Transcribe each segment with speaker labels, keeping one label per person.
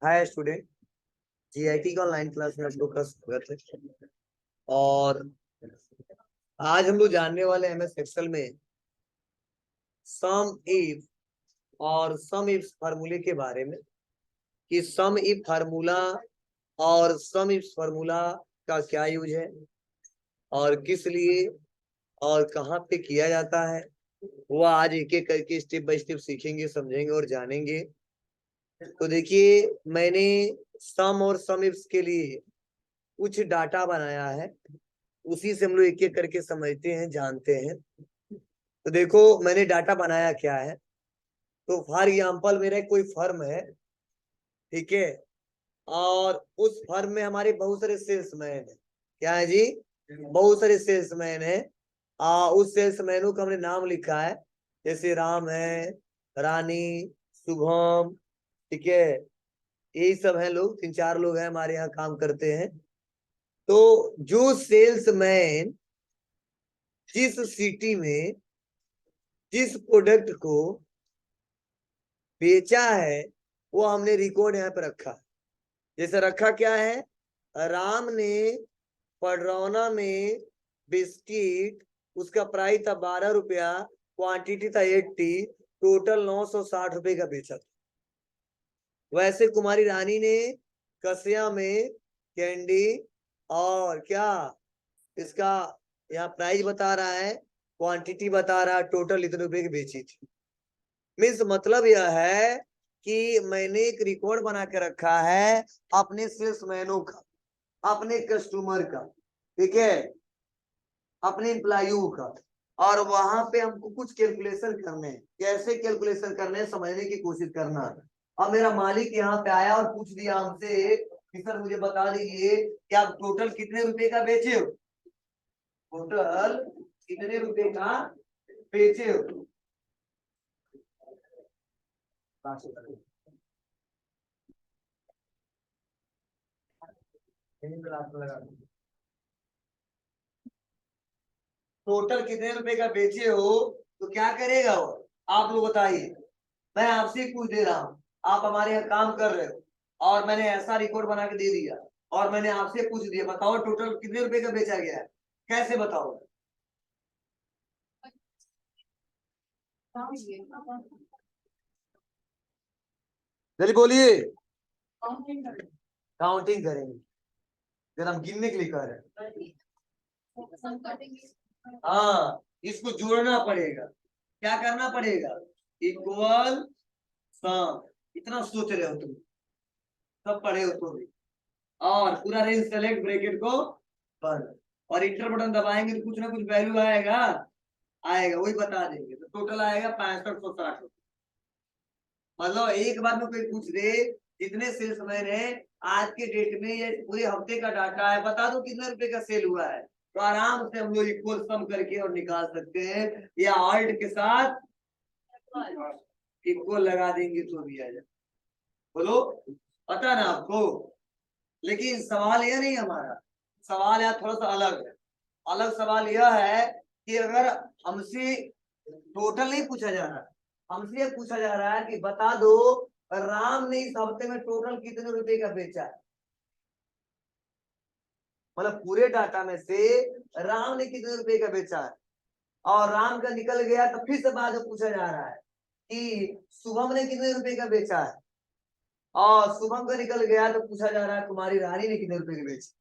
Speaker 1: Hi student, GIT का online class में आप लोग का स्वागत है। और आज हम लोग जानने वाले हैं एमएस एक्सेल में सम इफ और सम इफ फार्मूले के बारे में कि सम इफ फार्मूला और सम इफ फार्मूला का क्या यूज है और किस लिए और कहाँ पे किया जाता है, वो आज एक एक करके स्टेप बाय स्टेप सीखेंगे, समझेंगे और जानेंगे। तो देखिए, मैंने सम और सम इफ्स के लिए कुछ डाटा बनाया है, उसी से हम लोग एक एक करके समझते हैं, जानते हैं। तो देखो, मैंने डाटा बनाया क्या है। तो फॉर एग्जाम्पल मेरा कोई फर्म है, ठीक है, और उस फर्म में हमारे बहुत सारे सेल्समैन है। क्या है जी? बहुत सारे सेल्समैन है। उस सेल्समैनों का हमने नाम लिखा है, जैसे राम है, रानी, शुभम, ठीक है, यही सब है लोग, 3-4 लोग हैं हमारे यहाँ काम करते हैं। तो जो सेल्समैन जिस सिटी में जिस प्रोडक्ट को बेचा है, वो हमने रिकॉर्ड यहाँ पे रखा। जैसे रखा क्या है, राम ने पडरौना में बिस्किट, उसका प्राइस था 12 रुपया, क्वांटिटी था 80, टोटल 960 रुपए का बेचा था। वैसे कुमारी रानी ने कसिया में कैंडी, और क्या इसका यहाँ प्राइस बता रहा है, क्वांटिटी बता रहा है, टोटल इतने रुपए की बेची थी। मीन्स मतलब यह है कि मैंने एक रिकॉर्ड बना के रखा है अपने सेल्समैनों का, अपने कस्टमर का, ठीक है, अपने एम्प्लॉइयों का। और वहां पे हमको कुछ कैलकुलेशन करने हैं। कैसे कैलकुलेशन करने हैं, समझने की कोशिश करना। अब मेरा मालिक यहाँ पे आया और पूछ दिया हमसे कि सर मुझे बता दीजिए कि आप टोटल कितने रुपए का बेचे हो, टोटल कितने रुपए का बेचे हो। टोटल कितने रुपए का बेचे हो, तो क्या करेगा वो, आप लोग बताइए। मैं आपसे ही पूछ दे रहा हूँ, आप हमारे यहाँ काम कर रहे हो और मैंने ऐसा रिकॉर्ड बना के दे दिया और मैंने आपसे पूछ दिया, बताओ टोटल कितने रुपए का बेचा गया है, कैसे बताओ? जल्दी बोलिए। काउंटिंग करेंगे, जरा हम गिनने के लिए कह रहे हैं। हाँ, इसको जोड़ना पड़ेगा। क्या करना पड़ेगा? इक्वल सम। इतना सोच रहे हो तुम, सब पढ़े हो तुम। और पूरा रेंज सेलेक्ट, ब्रैकेट को बंद, और इंटर बटन दबाएंगे तो कुछ ना कुछ वैल्यू आएगा, आएगा वही बता देंगे। तो टोटल आएगा 6560। मतलब एक बार में कोई पूछ दे जितने सेल्समैन है आज के डेट में, ये पूरे हफ्ते का डाटा है, बता दो कितने रुपए का सेल हुआ है, तो आराम से हम लोग इक्वल सम करके और निकाल सकते हैं, या ऑल्ट के साथ इक्वल लगा देंगे तो भी आ जाए। बोलो, पता ना आपको? लेकिन सवाल यह नहीं हमारा, सवाल यहाँ थोड़ा सा अलग है। अलग सवाल यह है कि अगर हमसे टोटल नहीं पूछा जा रहा, हमसे यह पूछा जा रहा है कि बता दो राम ने इस हफ्ते में टोटल कितने रुपए का बेचा है। मतलब पूरे डाटा में से राम ने कितने रुपए का बेचा है, और राम का निकल गया तो फिर से बाद में पूछा जा रहा है कि शुभम ने कितने रुपए का बेचा है, और शुभम का निकल गया तो पूछा जा रहा है तुम्हारी रानी ने कितने रुपए के बेचे।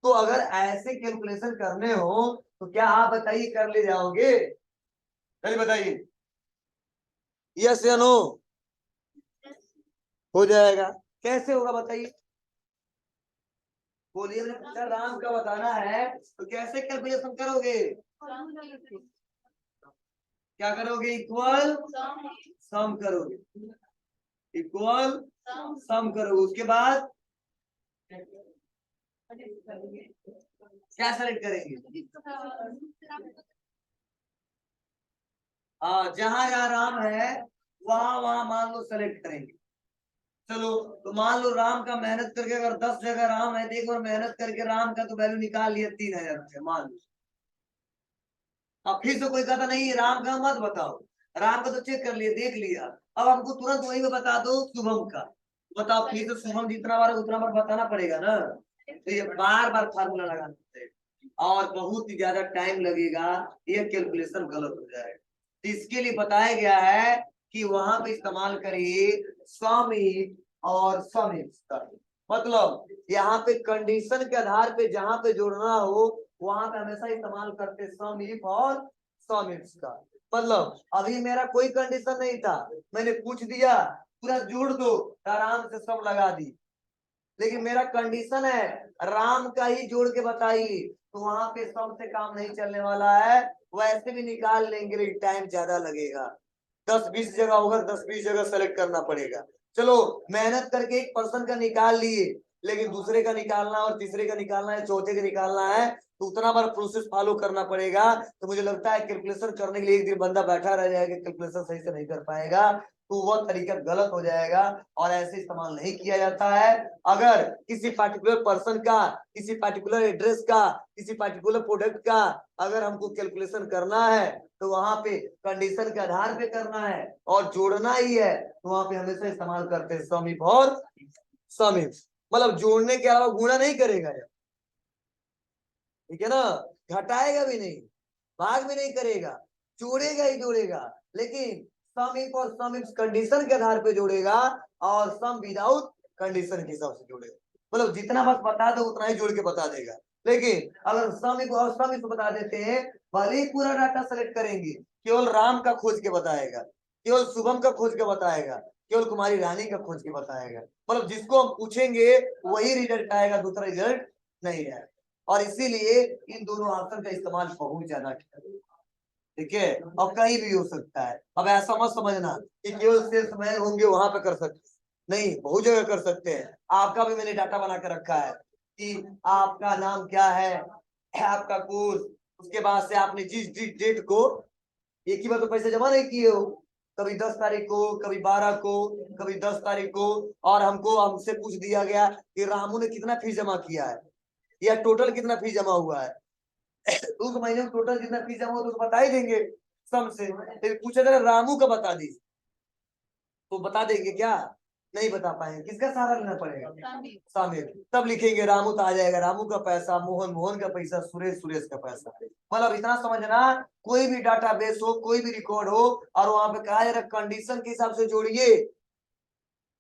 Speaker 1: तो अगर ऐसे कैलकुलेशन करने हो तो क्या आप बताइए, कर ले जाओगे? चलिए बताइए, यस या नो? हो जाएगा। कैसे होगा बताइए? बोलिए, मैंने पूछा राम का बताना है तो कैसे कैलकुलेशन करोगे? क्या करोगे? इक्वल सम करोगे, इक्वल सम करोगे। उसके बाद क्या सेलेक्ट करेंगे? जहां जहां राम है वहां वहां मान लो सेलेक्ट करेंगे। चलो, तो मान लो राम का मेहनत करके अगर 10 जगह राम है, तो एक बार मेहनत करके राम का तो वैल्यू निकाल लिया 3000 रुपये मान लो। अब फिर से कोई कहता नहीं राम का मत बताओ, राम का तो चेक कर लिया, देख लिया, अब हमको तुरंत वही में बता दो शुभम का। बताओ फिर तो शुभम जितना बार उतना बार बताना पड़ेगा ना, तो ये बार बार फार्मूला लगाना पड़ेगा और बहुत ही ज्यादा टाइम लगेगा, ये कैलकुलेशन गलत हो जाएगा। तो इसके लिए बताया गया है कि वहां पे इस्तेमाल करिए सम इफ और सम इफ का। मतलब यहाँ पे कंडीशन के आधार पे जहां पे जोड़ना हो वहां पे हमेशा इस्तेमाल करते सम इफ और सम इफ का। मतलब अभी मेरा कोई कंडीशन नहीं था, मैंने पूछ दिया पूरा जोड़ दो, आराम से सब लगा दी, लेकिन मेरा कंडीशन है राम का ही जोड़ के बताइए, तो वहां पे सम से काम नहीं चलने वाला है। वैसे भी निकाल लेंगे लेकिन टाइम ज्यादा लगेगा, 10-20 जगह होगा, 10-20 जगह सेलेक्ट करना पड़ेगा। चलो मेहनत करके एक पर्सन का निकाल लिए, लेकिन दूसरे का निकालना और तीसरे का निकालना है, चौथे का निकालना है, तो उतना बार प्रोसेस फॉलो करना पड़ेगा। तो मुझे लगता है कैलकुलेशन करने के लिए एक दिन बंदा बैठा रह जाएगा, कैलकुलेशन सही से नहीं कर पाएगा, तो वह तरीका गलत हो जाएगा और ऐसे इस्तेमाल नहीं किया जाता है। अगर किसी पार्टिकुलर पर्सन का, किसी पार्टिकुलर एड्रेस का, किसी पार्टिकुलर प्रोडक्ट का अगर हमको कैलकुलेशन करना है तो वहां पे कंडीशन के आधार पे करना है और जोड़ना ही है, तो वहां पे हमेशा इस्तेमाल करते हैं सम इफ और सम इफ। मतलब जोड़ने के अलावा गुणा नहीं करेगा यार, ठीक है ना, घटाएगा भी नहीं, भाग भी नहीं करेगा, जोड़ेगा ही जोड़ेगा। लेकिन सम इफ और सम इफ कंडीशन के आधार पे जोड़ेगा और सम विदाउट कंडीशन के हिसाब से जोड़ेगा। मतलब जितना बस बता दो उतना ही जोड़ के बता देगा। लेकिन अगर सम इफ और सम इफ बता देते हैं, भले ही पूरा डाटा सेलेक्ट करेंगे, केवल राम का खोज के बताएगा, केवल शुभम का खोज के बताएगा, केवल कुमारी रानी का खोज के बताएगा। मतलब जिसको हम पूछेंगे वही रिजल्ट आएगा, दूसरा रिजल्ट नहीं आएगा। और इसीलिए इन दोनों ऑप्शन का इस्तेमाल बहुत ज्यादा किया, ठीक है। और कहीं भी हो सकता है, अब ऐसा मत समझना कि केवल सेल्समैन होंगे वहां पे कर सकते, नहीं, बहुत जगह कर सकते हैं। आपका भी मैंने डाटा बना के रखा है कि आपका नाम क्या है, आपका कोर्स, उसके बाद से आपने जिस डेट को, एक ही बार तो पैसे जमा नहीं किए हो, कभी 10 तारीख को, कभी 12 को, कभी 10 तारीख को, और हमसे पूछ दिया गया कि रामू ने कितना फीस जमा किया है या टोटल कितना फीस जमा हुआ है। उस महीने में टोटल जितना फीस जमा हो तो बता ही देंगे सम से। फिर पूछा जाए रामू का बता दी तो बता देंगे क्या, नहीं बता पाएंगे, किसका सहारा लेना पड़ेगा, शामिल। तब लिखेंगे रामू तो आ जाएगा रामू का पैसा, मोहन मोहन का पैसा, सुरेश सुरेश का पैसा। मतलब इतना समझना, कोई भी डाटा बेस हो, कोई भी रिकॉर्ड हो, और वहां पे कहा जा रहा कंडीशन के हिसाब से जोड़िए,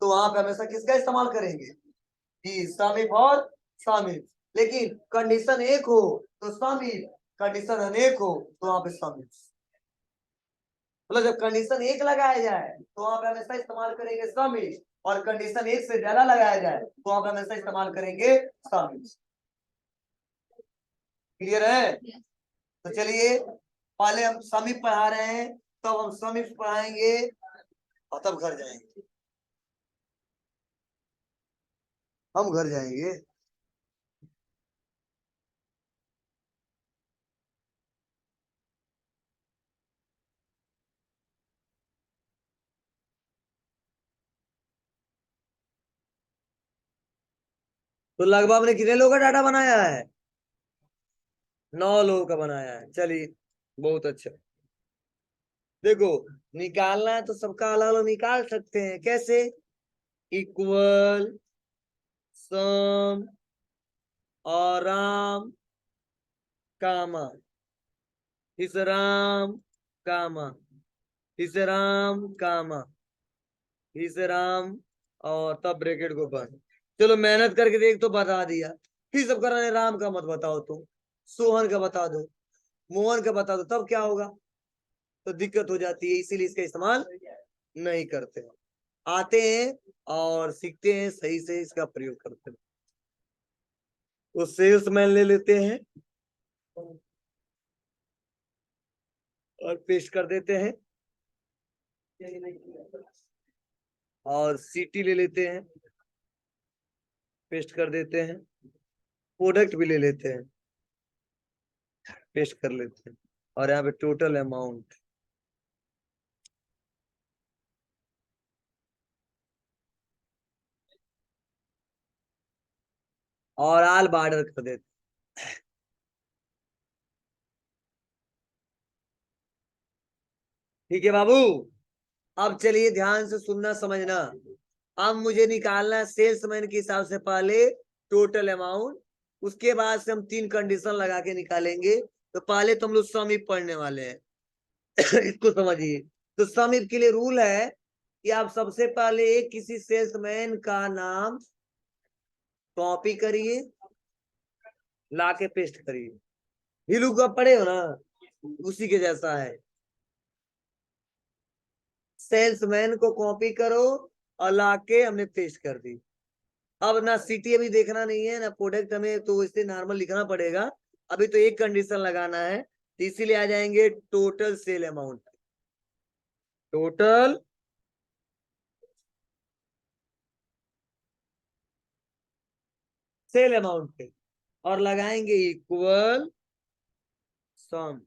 Speaker 1: तो वहां पे हमेशा किसका इस्तेमाल करेंगे कि समीप और समीप। लेकिन कंडीशन एक हो तो समीप, कंडीशन अनेक हो तो वहां पे समीप। मतलब जब कंडीशन एक लगाया जाए तो वहां पे हमेशा इस्तेमाल करेंगे समीप, और कंडीशन एक से ज्यादा लगाया जाए तो वहां पे हमेशा इस्तेमाल करेंगे समीप। क्लियर है? तो चलिए पहले हम समीप पढ़ा रहे हैं, तब हम समीप पढ़ाएंगे और तब घर जाएंगे, हम घर जाएंगे। तो लगभग हमने कितने लोगों का डाटा बनाया है, 9 लोगों का बनाया है। चलिए बहुत अच्छा। देखो निकालना है तो सबका अलग अलग निकाल सकते हैं, कैसे, इक्वल सम और राम कामा, इस राम कामा, इस राम कामा, इस राम, और तब ब्रैकेट को बंद। चलो मेहनत करके देख तो बता दिया, फिर सब कराने राम का मत बताओ, तुम सोहन का बता दो, मोहन का बता दो, तब क्या होगा, तो दिक्कत हो जाती है, इसीलिए इसका इस्तेमाल नहीं करते। आते हैं और सीखते हैं, सही से इसका प्रयोग करते हैं। तो सेल्समैन ले लेते हैं और पेस्ट कर देते हैं, और सिटी ले लेते हैं, पेस्ट कर देते हैं, प्रोडक्ट भी ले लेते हैं, पेस्ट कर लेते हैं, और यहाँ पे टोटल अमाउंट, और आल बॉर्डर कर देते। ठीक है बाबू, अब चलिए ध्यान से सुनना समझना। अब मुझे निकालना है सेल्समैन के हिसाब से पहले टोटल अमाउंट, उसके बाद से हम 3 कंडीशन लगा के निकालेंगे। तो पहले तो हम लोग सम इफ पढ़ने वाले हैं। इसको समझिए। तो सम इफ के लिए रूल है कि आप सबसे पहले एक किसी सेल्समैन का नाम कॉपी करिए, लाके पेस्ट करिए। हीलू का पढ़े हो ना, उसी के जैसा है। सेल्समैन को कॉपी करो और लाके हमने पेस्ट कर दी। अब ना सिटी अभी देखना नहीं है ना प्रोडक्ट, हमें तो इससे नॉर्मल लिखना पड़ेगा। अभी तो एक कंडीशन लगाना है, तो इसीलिए आ जाएंगे total sale amount. Total sale amount पे और लगाएंगे equal some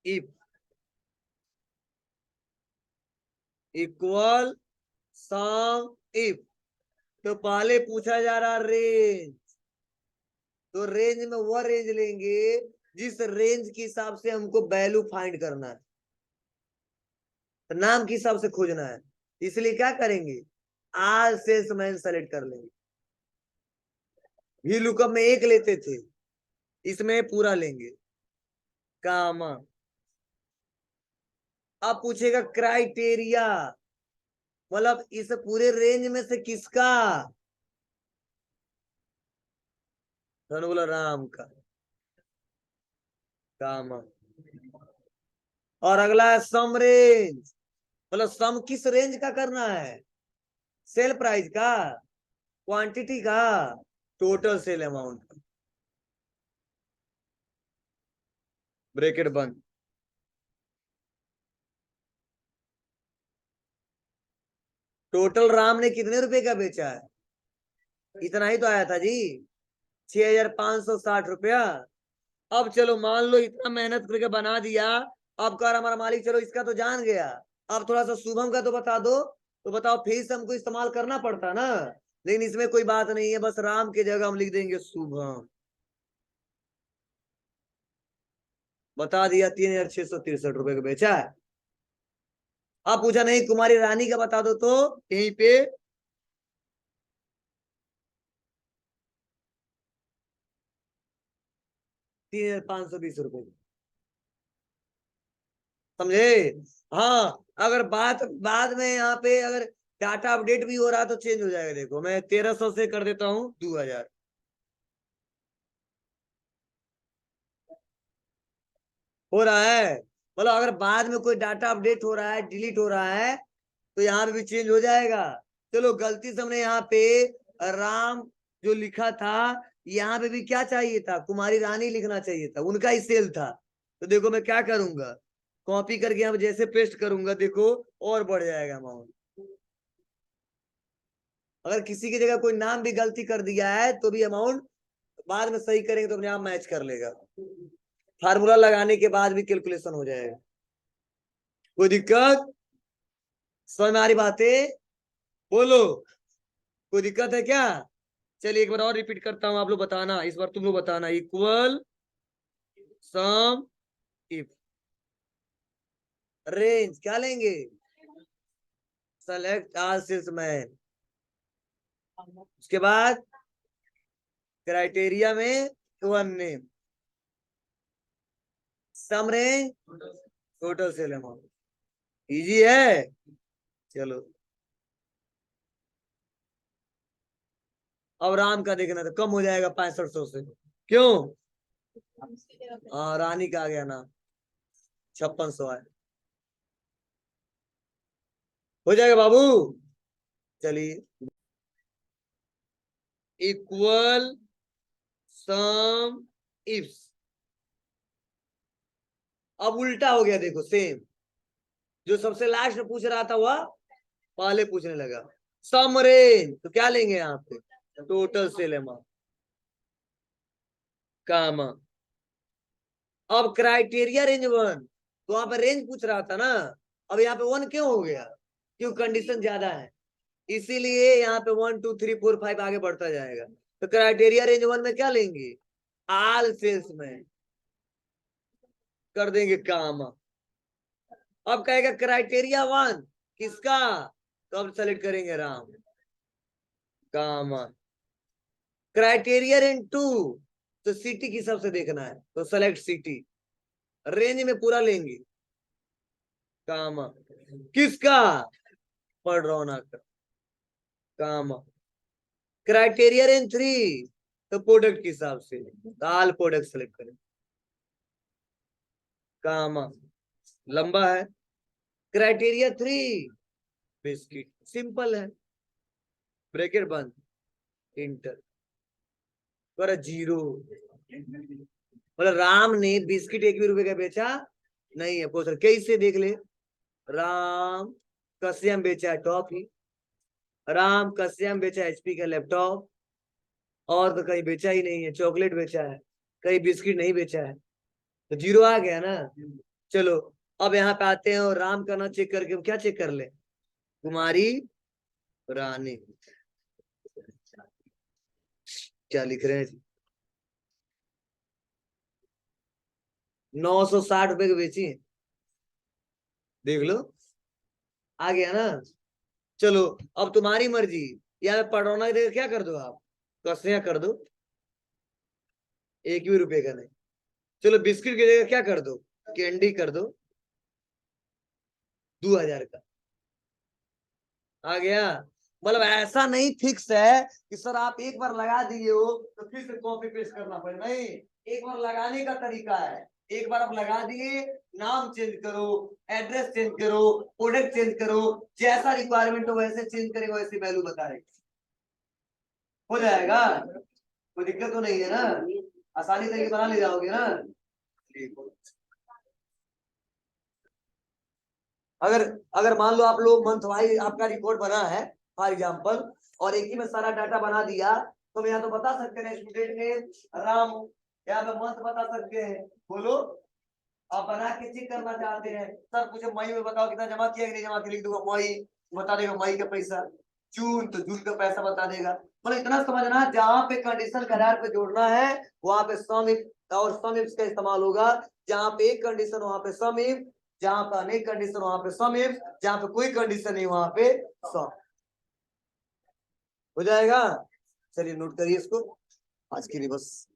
Speaker 1: if, equal some if. तो पहले पूछा जा रहा रेंज, तो रेंज में वह रेंज लेंगे जिस रेंज के हिसाब से हमको वैल्यू फाइंड करना है, तो नाम के हिसाब से खोजना है। इसलिए क्या करेंगे, आज सेल्समैन सेलेक्ट कर लेंगे। भी लुकअप में एक लेते थे, इसमें पूरा लेंगे कामा। अब पूछेगा क्राइटेरिया, मतलब इस पूरे रेंज में से किसका, तो बोला राम का, कामा। और अगला है सम रेंज, मतलब सम किस रेंज का करना है, सेल प्राइस का, क्वांटिटी का, टोटल सेल अमाउंट। ब्रैकेट बंद। टोटल राम ने कितने रुपए का बेचा है, इतना ही तो आया था जी, 6,560 रुपया। अब चलो मान लो इतना मेहनत करके बना दिया, अब कह रहा हमारा मालिक चलो इसका तो जान गया, अब थोड़ा सा शुभम का तो बता दो। तो बताओ फिर से हमको इस्तेमाल करना पड़ता ना, लेकिन इसमें कोई बात नहीं है, बस राम की जगह हम लिख देंगे शुभम। बता दिया 3,663 रुपए का बेचा है। अब पूछा नहीं कुमारी रानी का बता दो, तो यहीं पे 3,520 रुपए। समझे। हाँ, अगर बात बाद में यहाँ पे अगर डाटा अपडेट भी हो रहा तो चेंज हो जाएगा। देखो मैं 1,300 से कर देता हूँ 2,000, हो रहा है। मतलब अगर बाद में कोई डाटा अपडेट हो रहा है, डिलीट हो रहा है, तो यहाँ पे भी चेंज हो जाएगा। चलो गलती से हमने यहाँ पे राम जो लिखा था, यहाँ पे भी क्या चाहिए था, कुमारी रानी लिखना चाहिए था, उनका ही सेल था। तो देखो मैं क्या करूंगा, कॉपी करके यहाँ पे जैसे पेस्ट करूंगा, देखो और बढ़ जाएगा अमाउंट। अगर किसी की जगह कोई नाम भी गलती कर दिया है तो भी अमाउंट बाद में सही करेंगे तो अपने आप मैच कर लेगा। फार्मूला लगाने के बाद भी कैलकुलेशन हो जाएगा। कोई दिक्कत, समझ में आ रही बातें, बोलो कोई दिक्कत है क्या। चलिए एक बार और रिपीट करता हूं, आप लोग बताना, इस बार तुम लोग बताना। इक्वल सम इफ, रेंज क्या लेंगे, सेलेक्ट आल सेल्समैन, उसके बाद क्राइटेरिया में one name, sum range, total sale amount. Easy है। चलो अब राम का देखना, तो कम हो जाएगा 6500 से, क्यों, हाँ रानी का आ गया ना, 5600 है, हो जाएगा बाबू। चलिए इक्वल सम इफ्स, अब उल्टा हो गया, देखो सेम, जो सबसे लास्ट में पूछ रहा था वह पहले पूछने लगा। सम रेंज तो क्या लेंगे यहाँ पे, टोटल सेल अमाउंट, कामा। अब क्राइटेरिया रेंज वन, तो वहां पर रेंज पूछ रहा था ना, अब यहाँ पे वन क्यों हो गया, क्यों कंडीशन ज्यादा है, इसीलिए यहाँ पे 1 2 3 4 5 आगे बढ़ता जाएगा। तो क्राइटेरिया रेंज वन में क्या लेंगे, आल सेल्स में कर देंगे काम। अब कहेगा क्राइटेरिया वन किसका? कब सेलेक्ट करेंगे? राम, कामा। क्राइटेरिया इन टू, तो सिटी के हिसाब से देखना है, तो सेलेक्ट सिटी। रेंज में पूरा लेंगे, कामा। किसका? पढ़ रहा हूं ना, कामा। क्राइटेरिया इन थ्री, तो प्रोडक्ट के हिसाब से, तो ऑल प्रोडक्ट सेलेक्ट करें, कामा। लंबा है। क्राइटेरिया थ्री, बिस्किट, सिंपल है, ब्रैकेट बंद, इंटर पर जीरो। मतलब राम ने बिस्किट 1 भी रुपए का बेचा नहीं है। पूछ कैसे? देख ले, राम कश्यप बेचा है टॉफी, राम कश्यप बेचा HP का लैपटॉप, और तो कहीं बेचा ही नहीं है। चॉकलेट बेचा है, कहीं बिस्किट नहीं बेचा है, तो जीरो आ गया ना। चलो अब यहाँ पे आते हैं और राम का ना चेक करके हम क्या चेक कर ले? कुमारी रानी, क्या लिख रहे हैं जी? 960 रुपए की बेची है, देख लो, आ गया ना। चलो अब तुम्हारी मर्जी, या पढ़ोना की जगह क्या कर दो आप? कसरिया कर दो, 1 भी रुपए का नहीं। चलो बिस्किट की जगह क्या कर दो? कैंडी कर दो, 2000 का। आ गया। मतलब ऐसा नहीं फिक्स है कि सर आप एक बार लगा दिए हो तो फिर से कॉपी पेस्ट करना पड़े, नहीं। एक बार लगाने का तरीका है, एक बार आप लगा दिए, नाम चेंज करो, एड्रेस चेंज करो, प्रोडक्ट चेंज करो, जैसा रिक्वायरमेंट हो वैसे चेंज करेगा, वैसे वैल्यू बताएगा, हो जाएगा। कोई दिक्कत तो नहीं है ना, आसानी तरीके बना ले जाओगे ना। अगर अगर मान लो आप लोग मंथ वाइज आपका रिपोर्ट बना है फॉर एग्जांपल, और एक ही में सारा डाटा बना दिया, तो यहाँ तो बता सकते हैं स्टूडेंट ने राम, यहाँ पे मंथ बता सकते हैं। बोलो, आप बना के चेक करना चाहते हैं, सर मुझे मई में बताओ कितना जमा किया कि नहीं जमा किया, लिख दूंगा मई, बता देगा मई का पैसा। जून, तो जून का पैसा बता देगा। मतलब इतना समझना, जहाँ पे कंडीशन के आधार पे जोड़ना है वहां पे सम इफ और सम इफ का इस्तेमाल होगा। जहाँ पे एक कंडीशन वहां पे सम इफ, जहाँ पे अनेक कंडीशन वहां पे सम इफ, जहाँ पे कोई कंडीशन नहीं वहां पे सम। हो जाएगा। चलिए नोट करिए इसको, आज के लिए बस।